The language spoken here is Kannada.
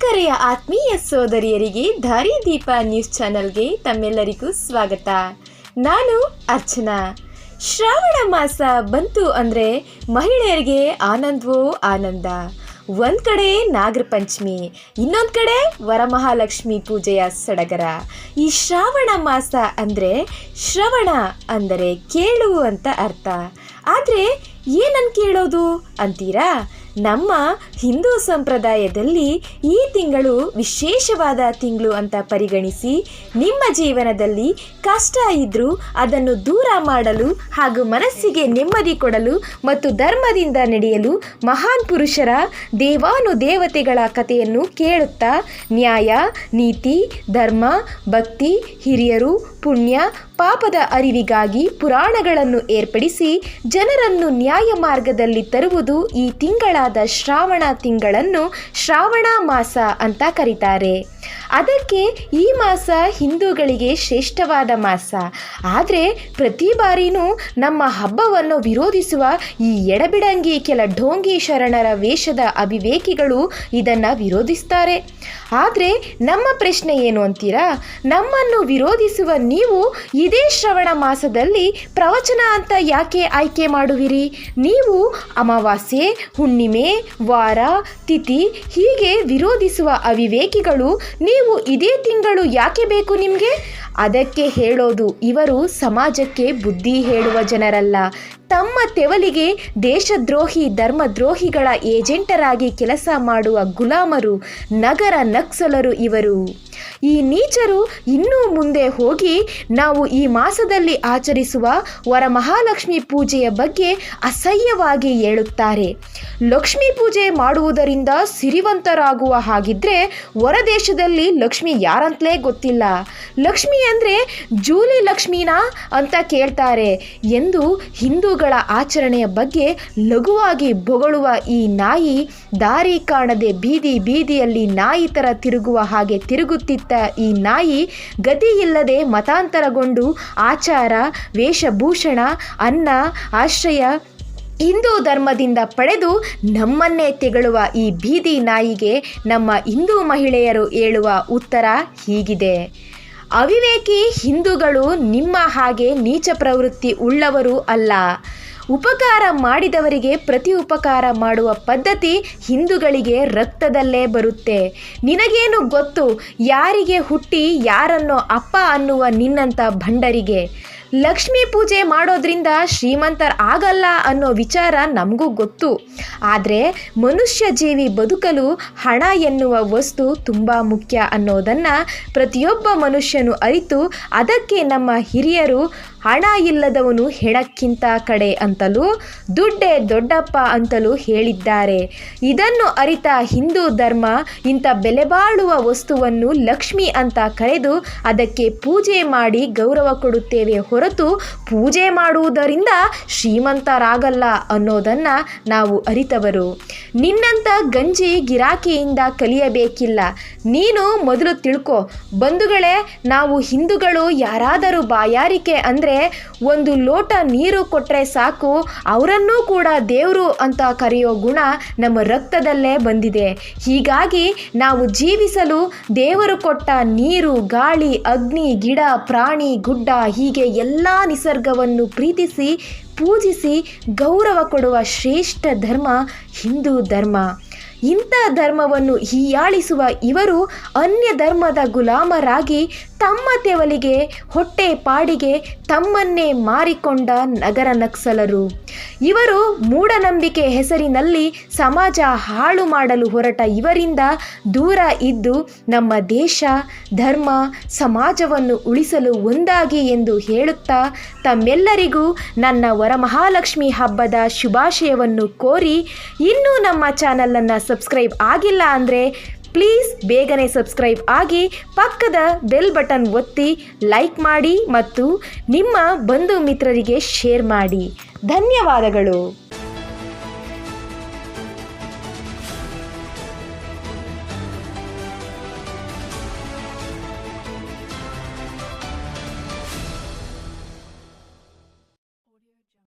ಅಕ್ಕರೆಯ ಆತ್ಮೀಯ ಸೋದರಿಯರಿಗೆ ದಾರಿದೀಪ ನ್ಯೂಸ್ ಚಾನೆಲ್ಗೆ ತಮ್ಮೆಲ್ಲರಿಗೂ ಸ್ವಾಗತ. ನಾನು ಅರ್ಚನಾ. ಶ್ರಾವಣ ಮಾಸ ಬಂತು ಅಂದರೆ ಮಹಿಳೆಯರಿಗೆ ಆನಂದವೋ ಆನಂದ. ಒಂದು ಕಡೆ ನಾಗರ ಪಂಚಮಿ, ಇನ್ನೊಂದು ಕಡೆ ವರಮಹಾಲಕ್ಷ್ಮಿ ಪೂಜೆಯ ಸಡಗರ. ಈ ಶ್ರಾವಣ ಮಾಸ ಅಂದರೆ ಶ್ರವಣ ಅಂದರೆ ಕೇಳು ಅಂತ ಅರ್ಥ. ಆದರೆ ಏನನ್ನು ಕೇಳೋದು ಅಂತೀರಾ? ನಮ್ಮ ಹಿಂದೂ ಸಂಪ್ರದಾಯದಲ್ಲಿ ಈ ತಿಂಗಳು ವಿಶೇಷವಾದ ತಿಂಗಳು ಅಂತ ಪರಿಗಣಿಸಿ ನಿಮ್ಮ ಜೀವನದಲ್ಲಿ ಕಷ್ಟ ಇದ್ದರೂ ಅದನ್ನು ದೂರ ಮಾಡಲು ಹಾಗೂ ಮನಸ್ಸಿಗೆ ನೆಮ್ಮದಿ ಕೊಡಲು ಮತ್ತು ಧರ್ಮದಿಂದ ನಡೆಯಲು ಮಹಾನ್ ಪುರುಷರ ದೇವಾನುದೇವತೆಗಳ ಕಥೆಯನ್ನು ಕೇಳುತ್ತಾ ನ್ಯಾಯ, ನೀತಿ, ಧರ್ಮ, ಭಕ್ತಿ, ಹಿರಿಯರು, ಪುಣ್ಯ, ಪಾಪದ ಅರಿವಿಗಾಗಿ ಪುರಾಣಗಳನ್ನು ಏರ್ಪಡಿಸಿ ಜನರನ್ನು ನ್ಯಾಯ ಮಾರ್ಗದಲ್ಲಿ ತರುವುದು ಈ ತಿಂಗಳಾದ ಶ್ರಾವಣ ತಿಂಗಳನ್ನು ಶ್ರಾವಣ ಮಾಸ ಅಂತ ಕರೀತಾರೆ. ಅದಕ್ಕೆ ಈ ಮಾಸ ಹಿಂದೂಗಳಿಗೆ ಶ್ರೇಷ್ಠವಾದ ಮಾಸ. ಆದರೆ ಪ್ರತಿ ಬಾರಿನೂ ನಮ್ಮ ಹಬ್ಬವನ್ನು ವಿರೋಧಿಸುವ ಈ ಎಡಬಿಡಂಗಿ ಕೆಲ ಢೋಂಗಿ ಶರಣರ ವೇಷದ ಅವಿವೇಕಿಗಳು ಇದನ್ನು ವಿರೋಧಿಸ್ತಾರೆ. ಆದರೆ ನಮ್ಮ ಪ್ರಶ್ನೆ ಏನು ಅಂತೀರಾ? ನಮ್ಮನ್ನು ವಿರೋಧಿಸುವ ನೀವು ಇದೇ ಶ್ರವಣ ಮಾಸದಲ್ಲಿ ಪ್ರವಚನ ಅಂತ ಯಾಕೆ ಆಯ್ಕೆ ಮಾಡುವಿರಿ? ನೀವು ಅಮಾವಾಸ್ಯೆ, ಹುಣ್ಣಿಮೆ, ವಾರ, ತಿಥಿ ಹೀಗೆ ವಿರೋಧಿಸುವ ಅವಿವೇಕಿಗಳು ನೀವು ಇದೇ ತಿಂಗಳು ಯಾಕೆ ಬೇಕು ನಿಮಗೆ? ಅದಕ್ಕೆ ಹೇಳೋದು, ಇವರು ಸಮಾಜಕ್ಕೆ ಬುದ್ಧಿ ಹೇಳುವ ಜನರಲ್ಲ. ತಮ್ಮ ತೆವಲಿಗೆ ದೇಶದ್ರೋಹಿ, ಧರ್ಮದ್ರೋಹಿಗಳ ಏಜೆಂಟರಾಗಿ ಕೆಲಸ ಮಾಡುವ ಗುಲಾಮರು, ನಗರ ನಕ್ಸಲರು ಇವರು. ಈ ನೀಚರು ಇನ್ನೂ ಮುಂದೆ ಹೋಗಿ ನಾವು ಈ ಮಾಸದಲ್ಲಿ ಆಚರಿಸುವ ವರಮಹಾಲಕ್ಷ್ಮಿ ಪೂಜೆಯ ಬಗ್ಗೆ ಅಸಹ್ಯವಾಗಿ ಹೇಳುತ್ತಾರೆ. ಲಕ್ಷ್ಮೀ ಪೂಜೆ ಮಾಡುವುದರಿಂದ ಸಿರಿವಂತರಾಗುವ ಹಾಗಿದ್ರೆ ಹೊರದೇಶದಲ್ಲಿ ಲಕ್ಷ್ಮಿ ಯಾರಂತಲೇ ಗೊತ್ತಿಲ್ಲ. ಲಕ್ಷ್ಮಿ ಅಂದರೆ ಜೂಲಿ ಲಕ್ಷ್ಮೀನಾ ಅಂತ ಕೇಳ್ತಾರೆ ಎಂದು ಹಿಂದೂಗಳ ಆಚರಣೆಯ ಬಗ್ಗೆ ಲಘುವಾಗಿ ಬೊಗಳುವ ಈ ನಾಯಿ ದಾರಿ ಕಾಣದೆ ಬೀದಿ ಬೀದಿಯಲ್ಲಿ ನಾಯಿ ಥರ ತಿರುಗುವ ಹಾಗೆ ತಿರುಗುತ್ತಿದ್ದ ಈ ನಾಯಿ ಗತಿ ಇಲ್ಲದೆ ಮತಾಂತರಗೊಂಡು ಆಚಾರ, ವೇಷಭೂಷಣ, ಅನ್ನ, ಆಶ್ರಯ ಹಿಂದೂ ಧರ್ಮದಿಂದ ಪಡೆದು ನಮ್ಮನ್ನೇ ತೆಗಳುವ ಈ ಬೀದಿ ನಾಯಿಗೆ ನಮ್ಮ ಹಿಂದೂ ಮಹಿಳೆಯರು ಹೇಳುವ ಉತ್ತರ ಹೀಗಿದೆ: ಅವಿವೇಕಿ ಹಿಂದೂಗಳು ನಿಮ್ಮ ಹಾಗೆ ನೀಚ ಪ್ರವೃತ್ತಿ ಉಳ್ಳವರು ಅಲ್ಲ. ಉಪಕಾರ ಮಾಡಿದವರಿಗೆ ಪ್ರತಿ ಉಪಕಾರ ಮಾಡುವ ಪದ್ಧತಿ ಹಿಂದೂಗಳಿಗೆ ರಕ್ತದಲ್ಲೇ ಬರುತ್ತೆ. ನಿನಗೇನು ಗೊತ್ತು ಯಾರಿಗೆ ಹುಟ್ಟಿ ಯಾರನ್ನೋ ಅಪ್ಪ ಅನ್ನುವ ನಿನ್ನಂಥ ಭಂಡರಿಗೆ? ಲಕ್ಷ್ಮೀ ಪೂಜೆ ಮಾಡೋದ್ರಿಂದ ಶ್ರೀಮಂತರಾಗಲ್ಲ ಅನ್ನೋ ವಿಚಾರ ನಮಗೂ ಗೊತ್ತು. ಆದರೆ ಮನುಷ್ಯ ಜೀವಿ ಬದುಕಲು ಹಣ ಎನ್ನುವ ವಸ್ತು ತುಂಬ ಮುಖ್ಯ ಅನ್ನೋದನ್ನು ಪ್ರತಿಯೊಬ್ಬ ಮನುಷ್ಯನು ಅರಿತು ಅದಕ್ಕೆ ನಮ್ಮ ಹಿರಿಯರು ಹಣ ಇಲ್ಲದವನು ಹೆಣಕ್ಕಿಂತ ಕಡೆ ಅಂತಲೂ ದುಡ್ಡೇ ದೊಡ್ಡಪ್ಪ ಅಂತಲೂ ಹೇಳಿದ್ದಾರೆ. ಇದನ್ನು ಅರಿತ ಹಿಂದೂ ಧರ್ಮ ಇಂಥ ಬೆಲೆಬಾಳುವ ವಸ್ತುವನ್ನು ಲಕ್ಷ್ಮಿ ಅಂತ ಕರೆದು ಅದಕ್ಕೆ ಪೂಜೆ ಮಾಡಿ ಗೌರವ ಕೊಡುತ್ತೇವೆ ಹೊರತು ಪೂಜೆ ಮಾಡುವುದರಿಂದ ಶ್ರೀಮಂತರಾಗಲ್ಲ ಅನ್ನೋದನ್ನು ನಾವು ಅರಿತವರು. ನಿನ್ನಂಥ ಗಂಜಿ ಗಿರಾಕಿಯಿಂದ ಕಲಿಯಬೇಕಿಲ್ಲ. ನೀನು ಮೊದಲು ತಿಳ್ಕೊ. ಬಂಧುಗಳೇ, ನಾವು ಹಿಂದೂಗಳು ಯಾರಾದರೂ ಬಾಯಾರಿಕೆ ಅಂದರೆ ಒಂದು ಲೋಟ ನೀರು ಕೊಟ್ಟರೆ ಸಾಕು, ಅವರನ್ನೂ ಕೂಡ ದೇವರು ಅಂತ ಕರೆಯೋ ಗುಣ ನಮ್ಮ ರಕ್ತದಲ್ಲೇ ಬಂದಿದೆ. ಹೀಗಾಗಿ ನಾವು ಜೀವಿಸಲು ದೇವರು ಕೊಟ್ಟ ನೀರು, ಗಾಳಿ, ಅಗ್ನಿ, ಗಿಡ, ಪ್ರಾಣಿ, ಗುಡ್ಡ ಹೀಗೆ ಎಲ್ಲ ನಿಸರ್ಗವನ್ನು ಪ್ರೀತಿಸಿ ಪೂಜಿಸಿ ಗೌರವ ಕೊಡುವ ಶ್ರೇಷ್ಠ ಧರ್ಮ ಹಿಂದೂ ಧರ್ಮ. ಇಂಥ ಧರ್ಮವನ್ನು ಹೀಯಾಳಿಸುವ ಇವರು ಅನ್ಯ ಧರ್ಮದ ಗುಲಾಮರಾಗಿ ತಮ್ಮ ತೆವಲಿಗೆ ಹೊಟ್ಟೆ ಪಾಡಿಗೆ ತಮ್ಮನ್ನೇ ಮಾರಿಕೊಂಡ ನಗರ ನಕ್ಸಲರು. ಇವರು ಮೂಢನಂಬಿಕೆ ಹೆಸರಿನಲ್ಲಿ ಸಮಾಜ ಹಾಳು ಮಾಡಲು ಹೊರಟ ಇವರಿಂದ ದೂರ ಇದ್ದು ನಮ್ಮ ದೇಶ, ಧರ್ಮ, ಸಮಾಜವನ್ನು ಉಳಿಸಲು ಒಂದಾಗಿ ಎಂದು ಹೇಳುತ್ತಾ ತಮ್ಮೆಲ್ಲರಿಗೂ ನನ್ನ ವರಮಹಾಲಕ್ಷ್ಮಿ ಹಬ್ಬದ ಶುಭಾಶಯವನ್ನು ಕೋರಿ, ಇನ್ನೂ ನಮ್ಮ ಚಾನಲನ್ನು ಸಬ್ಸ್ಕ್ರೈಬ್ ಆಗಿಲ್ಲ ಅಂದರೆ ಪ್ಲೀಸ್ ಬೇಗನೆ ಸಬ್ಸ್ಕ್ರೈಬ್ ಆಗಿ ಪಕ್ಕದ ಬೆಲ್ ಬಟನ್ ಒತ್ತಿ ಲೈಕ್ ಮಾಡಿ ಮತ್ತು ನಿಮ್ಮ ಬಂಧು ಮಿತ್ರರಿಗೆ ಶೇರ್ ಮಾಡಿ. ಧನ್ಯವಾದಗಳು.